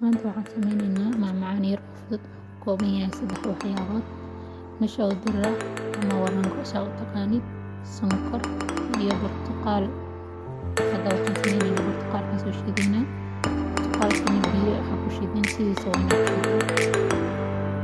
Maanta waxaan sameyneynaa macmacaan yar oo fudud oo ka kooban yahay 3 waxyaabood: nasha oo dir ah ama warango saa u taqaanid, sonkor iyo burtuqaal. Hadda waxaan sameyneynaa burtuqaalkaan soo shiidaynaa. Burtuqaalkana biyo waxaan ku shiidayn sidiisa waa inaan ku shiidaa.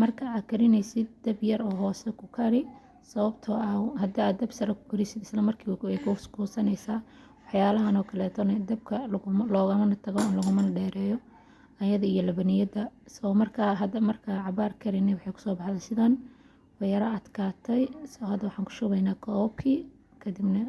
Marka aad karinaysid dab yar oo hoose ku kari, sababtoo ah haddii aad dab sare ku karisid isla markiiba way kuusanaysaa. Waxyaalahan oo kaleetona dabka loogama tago lagumana dheereeyo ayada iyo labaniyada. Marka cabaar karinay waxay kusoo baxday sidan way yara adkaatay. Hadda waxaan ku shubaynaa koobkii kadibna